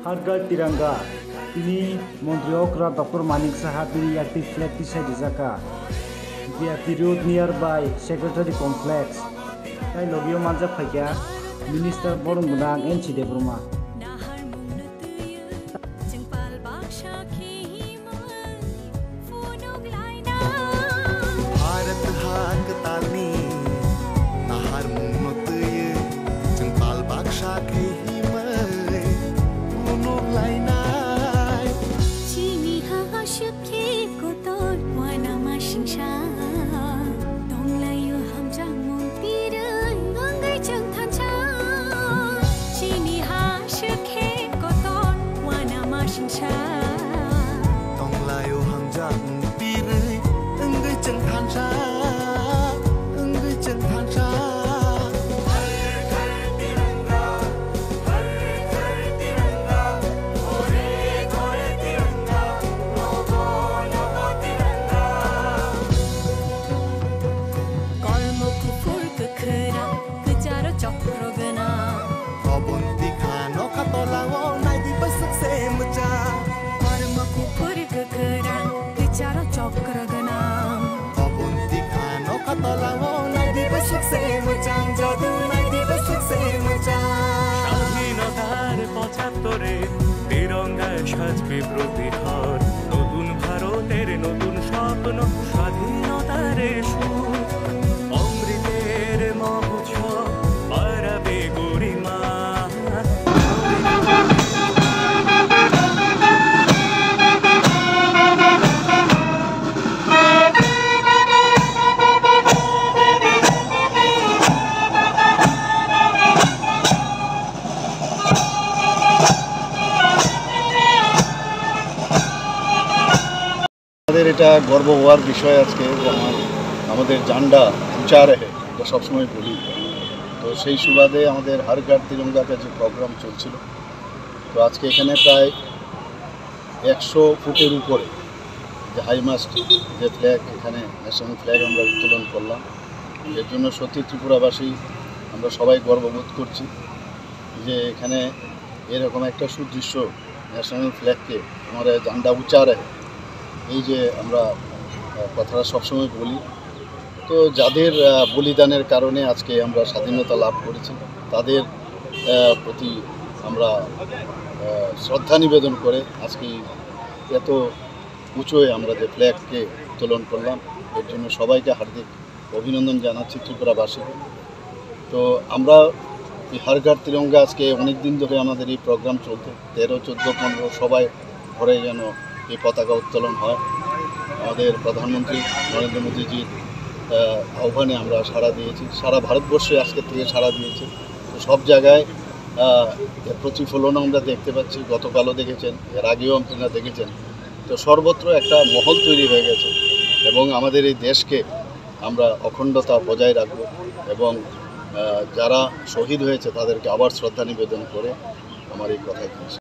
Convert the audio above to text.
हर घर तिरंगा ini Menteri Okra Dr. Manik Saha PRP flag beside Jaka PRP road nearby Secretary Complex tai logio manja phaikia Minister Borong Budang NC Debruma Bharat हाक तालनी नहार मुनतय जंपाल बाक्सा के हिमय उनो लाइनाय चीनी हा शखे को तोर वाना माशिंशा तोंगलायो हमजा मोंतीर अंगै चंगथाचा चीनी हा शखे को तोर वाना माशिंशा तोंगलायो हमजा मोंतीर अंगै चंगथाचा স্বাধীনতার ৭৫-এ তিরঙ্গায় সাজবে প্রতিঘর নতুন ভারতের নতুন স্বপ্ন স্বাধীনতার সুর অমৃতের মহোৎসব বাড়াবে গরিমা এটা গর্ব হওয়ার বিষয় আজকে যেমন আমাদের ঝান্ডা উঁচা রহে এটা সবসময় বলি তো সেই সুবাদে আমাদের হর ঘর তিরঙ্গাতে যে প্রোগ্রাম চলছিল তো আজকে এখানে প্রায় 100 ফুটের উপরে যে হাইমাস্ট যে ফ্ল্যাগ এখানে ন্যাশনাল ফ্ল্যাগ আমরা উত্তোলন করলাম এর জন্য সত্যি ত্রিপুরাবাসী আমরা সবাই গর্ববোধ করছি যে এখানে এরকম একটা সুদৃশ্য ন্যাশনাল ফ্ল্যাগকে আমরা ঝান্ডা উঁচা রহে এই যে আমরা কথাটা সবসময় বলি তো যাদের বলিদানের কারণে আজকে আমরা স্বাধীনতা লাভ করেছি তাদের প্রতি আমরা শ্রদ্ধা নিবেদন করে আজকে এত উঁচুয়ে আমরা যে ফ্ল্যাগকে উত্তোলন করলাম এর জন্য সবাইকে হার্দিক অভিনন্দন জানাচ্ছি ত্রিপুরাবাসীকে তো আমরা এই হর ঘর তিরঙ্গা আজকে অনেক দিন ধরে আমাদের এই প্রোগ্রাম চলতো 13, 14, 15 সবাই ঘরে যেন এই পতাকা উত্তোলন হয় আমাদের প্রধানমন্ত্রী নরেন্দ্র মোদীজির আহ্বানে আমরা সাড়া দিয়েছি সারা ভারতবর্ষে আজকে থেকে সাড়া দিয়েছে তো সব জায়গায় প্রতিফলন আমরা দেখতে পাচ্ছি গতকালও দেখেছেন এর আগেও আপনারা দেখেছেন তো সর্বত্র একটা মহল তৈরি হয়ে গেছে এবং আমাদের এই দেশকে আমরা অখণ্ডতা বজায় রাখব এবং যারা শহীদ হয়েছে তাদেরকে আবার শ্রদ্ধা নিবেদন করে আমার এই কথাই